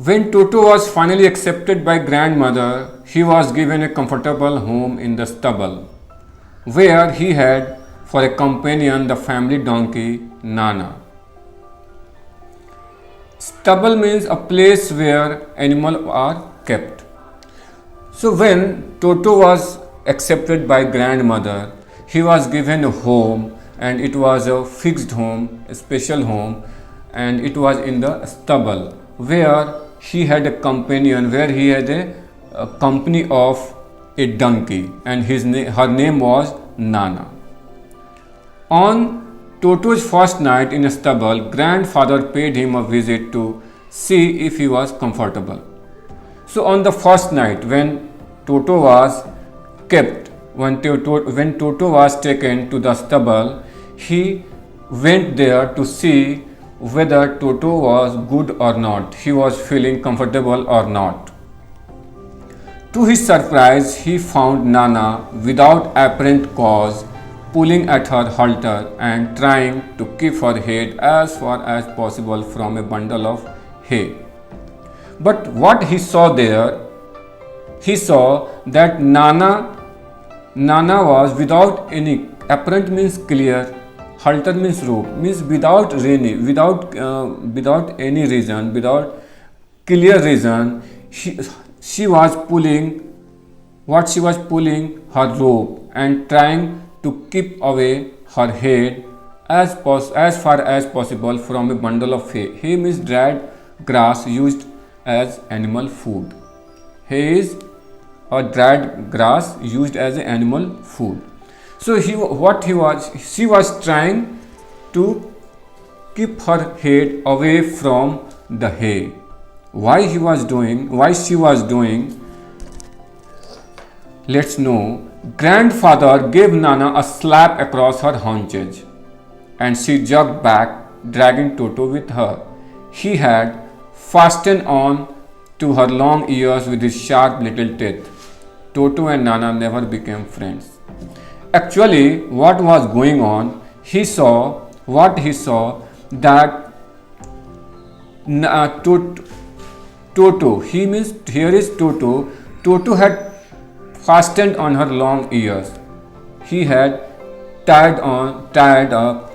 When Toto was finally accepted by grandmother, he was given a comfortable home in the stubble, where he had for a companion the family donkey Nana. Stubble means a place where animals are kept. So when Toto was accepted by grandmother, he was given a home, and it was a fixed home, a special home, and it was in the stubble where he had a companion, where he had a company of a donkey, and her name was Nana. On Toto's first night in a stubble, grandfather paid him a visit to see if he was comfortable. So on the first night when Toto was kept, when Toto was taken to the stubble, he went there to see whether Toto was good or not, he was feeling comfortable or not. To his surprise, he found Nana without apparent cause pulling at her halter and trying to keep her head as far as possible from a bundle of hay. But what he saw there, he saw that Nana was without any apparent means clear, halter means rope, means without any reason, without clear reason, she was pulling her rope and trying to keep away her head as far as possible from a bundle of hay. Hay means dried grass used as animal food. Hay is a dried grass used as animal food. So she was trying to keep her head away from the hay. Why she was doing, let's know. Grandfather gave Nana a slap across her haunches, and she jerked back, dragging Toto with her. He had fastened on to her long ears with his sharp little teeth. Toto and Nana never became friends. Actually, what was going on? He saw that Toto, he means here is Toto. Toto had fastened on her long ears. He had tied up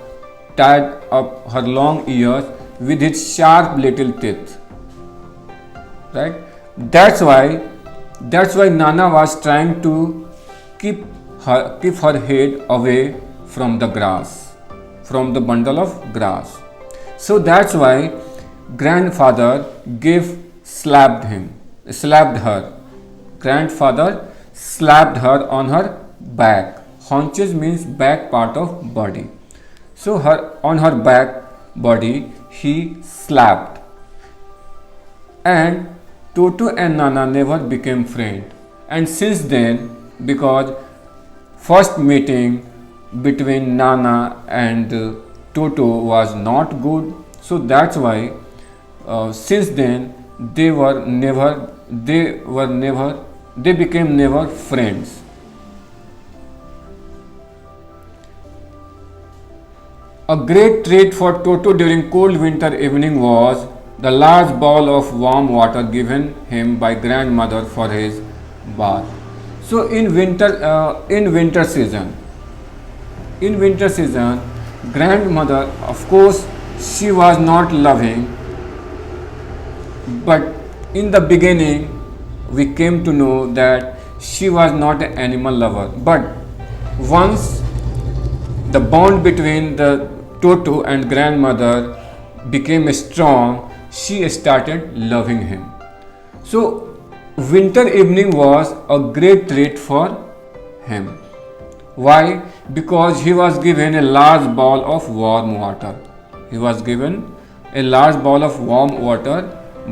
her long ears with his sharp little teeth. Right? That's why Nana was trying to keep her head away from the grass, from the bundle of grass. So that's why grandfather slapped her. Grandfather slapped her on her back. Haunches means back part of body. So on her back body he slapped. And Toto and Nana never became friends. And since then, because first meeting between Nana and Toto was not good, so that's why since then they became never friends. A great treat for Toto during cold winter evening was the large bowl of warm water given him by grandmother for his bath. So in winter season, grandmother, of course, she was not loving, but in the beginning we came to know that she was not an animal lover. But once the bond between the Toto and grandmother became strong, she started loving him. So winter evening was a great treat for him. Why? Because he was given a large bowl of warm water. He was given a large bowl of warm water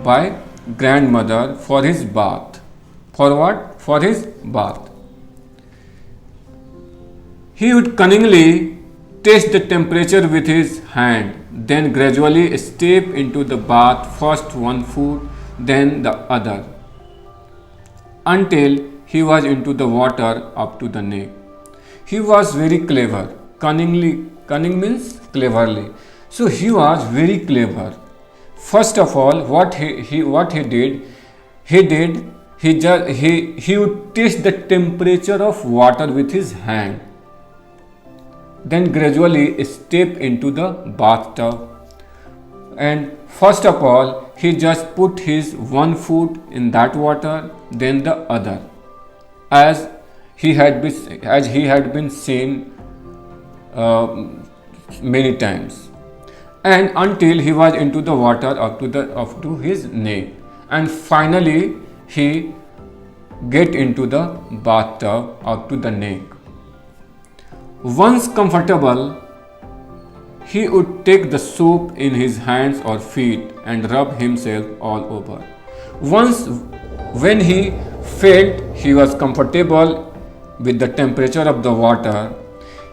by grandmother for his bath. For what? For his bath. He would cunningly test the temperature with his hand, then gradually step into the bath, first one foot, then the other, until he was into the water up to the neck. He was very clever. Cunning means cleverly. So he was very clever. First of all, he would test the temperature of water with his hand, then gradually step into the bathtub, and first of all he just put his one foot in that water, then the other, as he had been seen many times, and until he was into the water up to his neck, and finally he get into the bathtub up to the neck. Once comfortable, he would take the soap in his hands or feet and rub himself all over. Once, when he felt he was comfortable with the temperature of the water,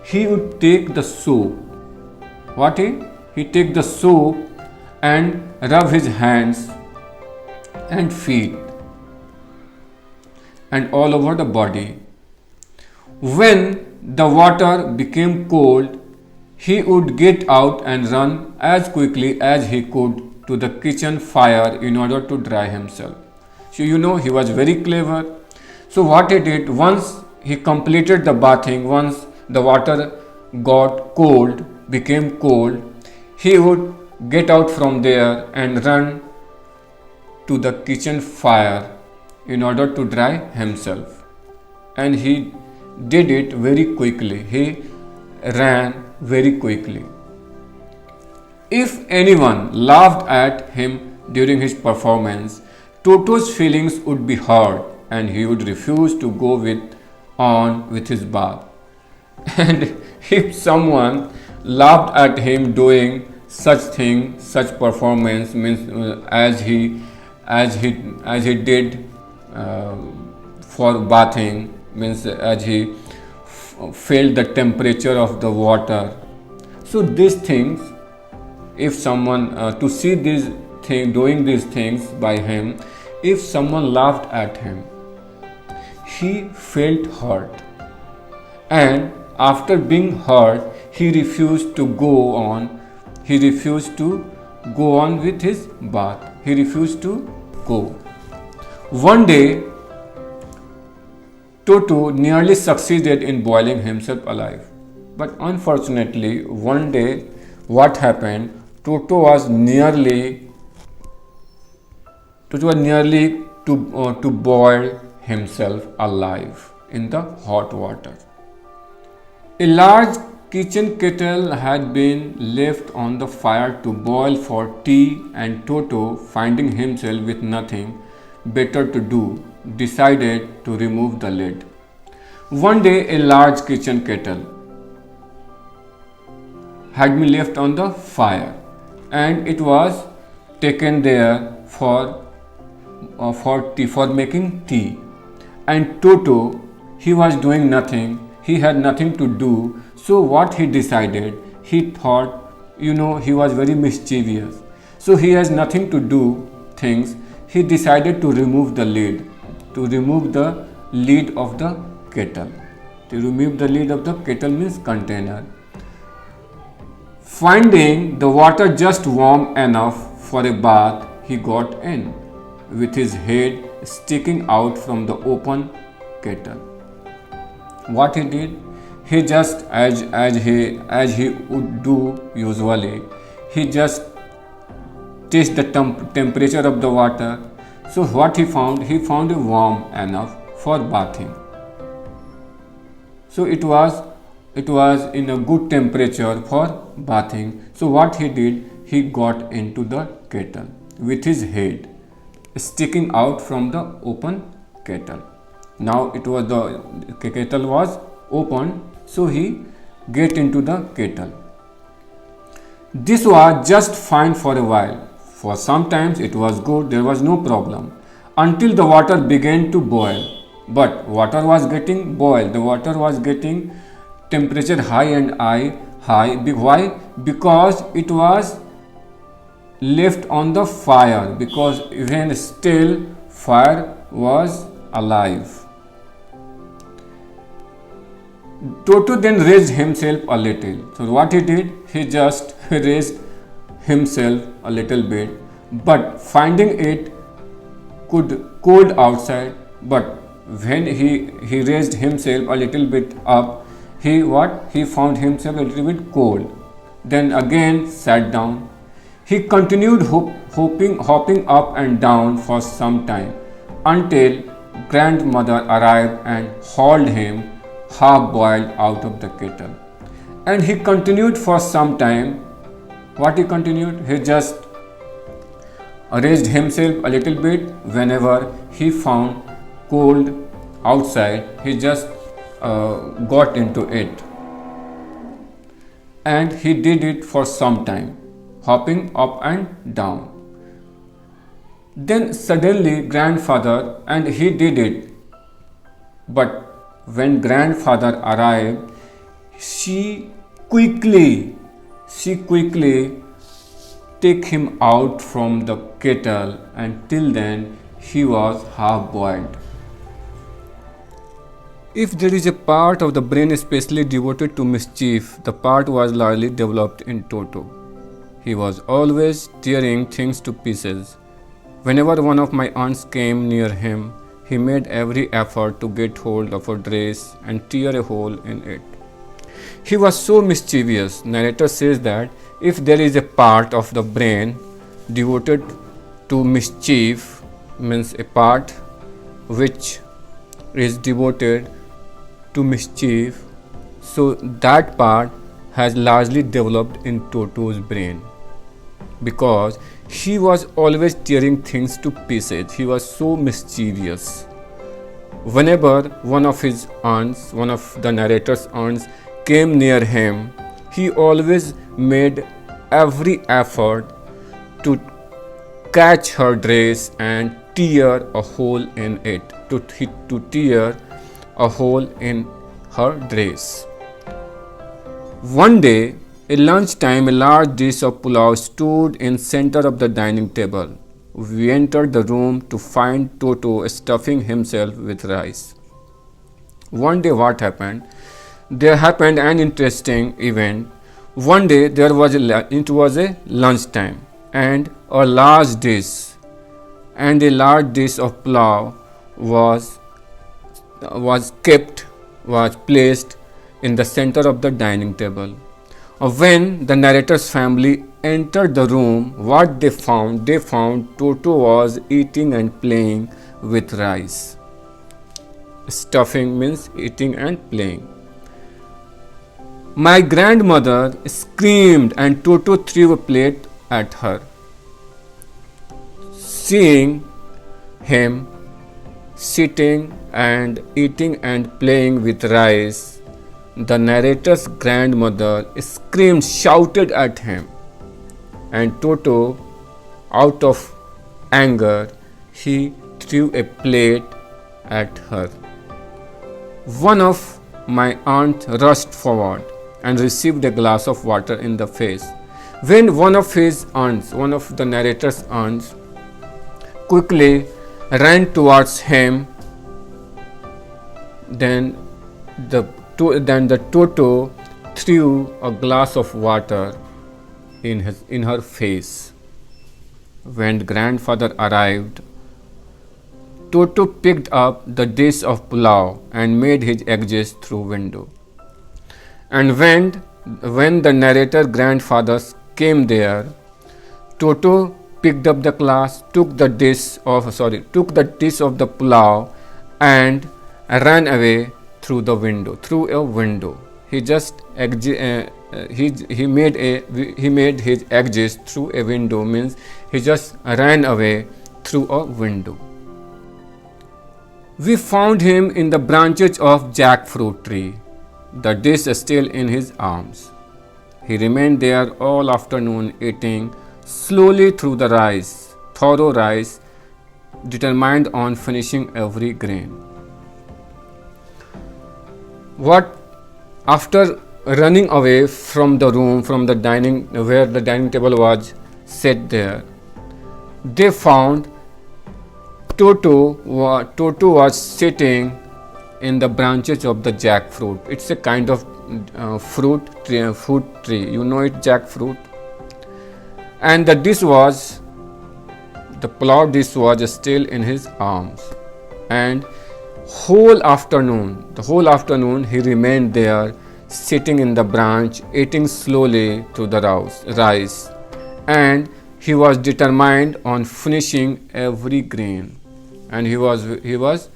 he would take the soap. What he take the soap and rub his hands and feet and all over the body. When the water became cold, he would get out and run as quickly as he could to the kitchen fire in order to dry himself. So he was very clever. So what he did, once he completed the bathing, once the water got cold, became cold, he would get out from there and run to the kitchen fire in order to dry himself. And he did it very quickly. He ran very quickly. If anyone laughed at him during his performance, Toto's feelings would be hurt and he would refuse to go on with his bath. And if someone laughed at him doing such performance, means as he did for bathing, means as he felt the temperature of the water. So these things, if someone to see these thing doing these things by him, if someone laughed at him, he felt hurt, and after being hurt, he refused to go on. He refused to go on with his bath. He refused to go. One day, Toto nearly succeeded in boiling himself alive. But unfortunately, one day, what happened? Toto was nearly to boil himself alive in the hot water. A large kitchen kettle had been left on the fire to boil for tea, and Toto, finding himself with nothing better to do, decided to remove the lid. One day, a large kitchen kettle had been left on the fire, and it was taken there for making tea. And Toto, he was doing nothing. He had nothing to do. So what he decided, he thought, he was very mischievous. So he has nothing to do things. He decided to remove the lid, of the kettle. To remove the lid of the kettle means container. Finding the water just warm enough for a bath, he got in, with his head sticking out from the open kettle. What he did, he just as he would do usually, he just tasted the temperature of the water. So what he found it warm enough for bathing. So it was in a good temperature for bathing. So what he did, he got into the kettle with his head sticking out from the open kettle. Now the kettle was open, so he get into the kettle. This was just fine for a while. For sometimes it was good, there was no problem, until the water began to boil. But water was getting boiled, the water was getting temperature high and high. Why? Because it was left on the fire, because even still fire was alive. Toto then raised himself a little. So what he did, he just raised himself a little bit. but finding it cold outside. But when he raised himself a little bit up, he found himself a little bit cold. Then again sat down. He continued hopping up and down for some time until grandmother arrived and hauled him half boiled out of the kettle. And he continued for some time. What he continued? He just raised himself a little bit whenever he found cold outside. He just got into it, and he did it for some time, hopping up and down. Then suddenly grandfather, and he did it, but when grandfather arrived, she quickly take him out from the kettle, and till then he was half boiled. If there is a part of the brain especially devoted to mischief, the part was largely developed in Toto. He was always tearing things to pieces. Whenever one of my aunts came near him, he made every effort to get hold of her dress and tear a hole in it. He was so mischievous. Narrator says that if there is a part of the brain devoted to mischief, means a part which is devoted to mischief, so that part has largely developed in Toto's brain, because he was always tearing things to pieces. He was so mischievous. Whenever one of his aunts, one of the narrator's aunts, came near him, he always made every effort to catch her dress and tear a hole in it, to tear a hole in her dress. One day, at lunchtime, a large dish of pulao stood in center of the dining table. We entered the room to find Toto stuffing himself with rice. One day what happened? There happened an interesting event. One day it was a lunchtime, and a large dish of pulao was placed in the center of the dining table. When the narrator's family entered the room, what they found Toto was eating and playing with rice. Stuffing means eating and playing. My grandmother screamed and Toto threw a plate at her. Seeing him sitting and eating and playing with rice, the narrator's grandmother shouted at him, and Toto, out of anger, he threw a plate at her. One of my aunts rushed forward and received a glass of water in the face. When one of the narrator's aunts, quickly ran towards him, then the Toto threw a glass of water in her face. When grandfather arrived, Toto picked up the dish of pulao and made his exit through window. And when the narrator grandfather came there, Toto picked up the glass, took the dish of the pulao and ran away through a window. He just he made his exit through a window, means he just ran away through a window. We found him in the branches of jackfruit tree, the dish still in his arms. He remained there all afternoon, eating slowly through the thorough rice, determined on finishing every grain. After running away from the room, from the dining, where the dining table was set there, they found Toto was sitting in the branches of the jackfruit. It's a kind of fruit tree. You know it, jackfruit. And the dish was the plough dish was still in his arms, and the whole afternoon he remained there, sitting in the branch, eating slowly through the rice, and he was determined on finishing every grain, and he was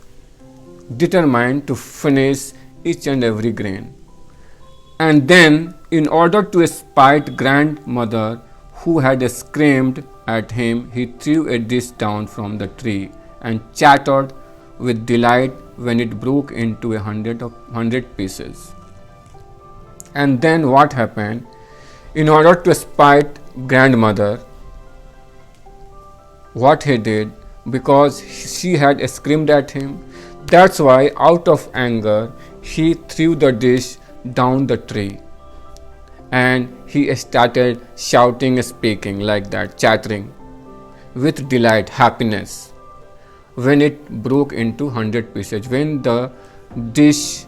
determined to finish each and every grain. And then, in order to spite grandmother who had screamed at him, he threw a dish down from the tree and chattered with delight when it broke into 100 pieces. And then what happened? In order to spite grandmother, what he did, because she had screamed at him, that's why out of anger he threw the dish down the tree, and he started shouting, speaking like that, chattering with delight, happiness, when it broke into 100 pieces. When the dish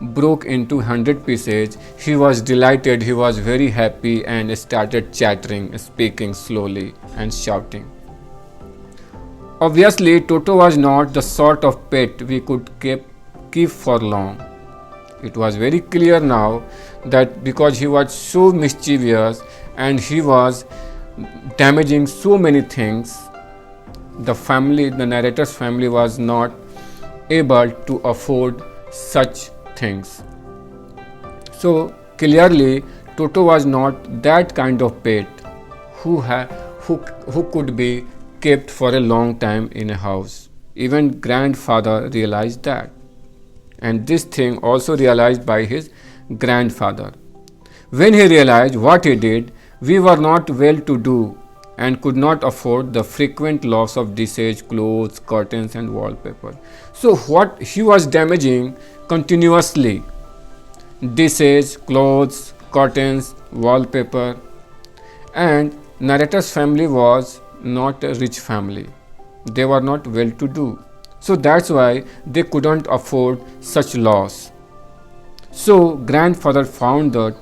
broke into 100 pieces, he was delighted, he was very happy, and started chattering, speaking slowly and shouting. Obviously, Toto was not the sort of pet we could keep for long. It was very clear now that because he was so mischievous and he was damaging so many things, the narrator's family was not able to afford such things. So clearly, Toto was not that kind of pet who could be kept for a long time in a house. Even grandfather realized that, and this thing also realized by his grandfather. When he realized what he did, we were not well to do and could not afford the frequent loss of dishes, clothes, curtains, and wallpaper. So what he was damaging continuously: dishes, clothes, curtains, wallpaper. And narrator's family was not a rich family. They were not well to do. So that's why they couldn't afford such loss. So grandfather found the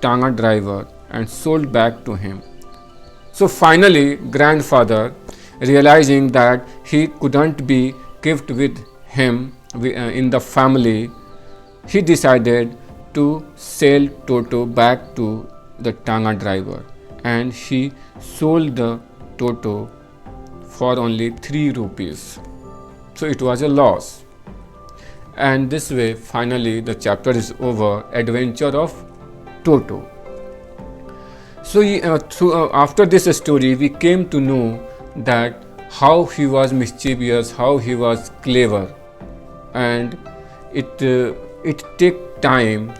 tanga driver and sold back to him. So finally, grandfather, realizing that he couldn't be kept with him in the family, he decided to sell Toto back to the tanga driver, and he sold the Toto for only 3 rupees. So it was a loss. And this way, finally, the chapter is over. Adventure of Toto. So after this story, we came to know that how he was mischievous, how he was clever, and it take time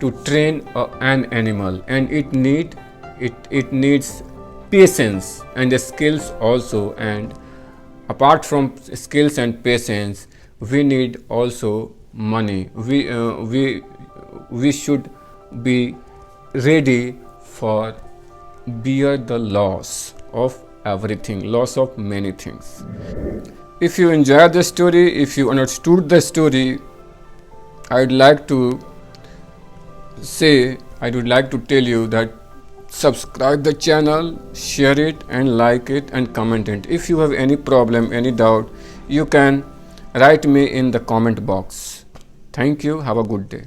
to train an animal, and it needs patience and skills also. And apart from skills and patience, we need also money. We should be ready for bear the loss of everything, loss of many things. If you enjoyed the story, if you understood the story, I would like to tell you that subscribe the channel, share it, and like it, and comment it. If you have any problem, any doubt, you can write me in the comment box. Thank you. Have a good day.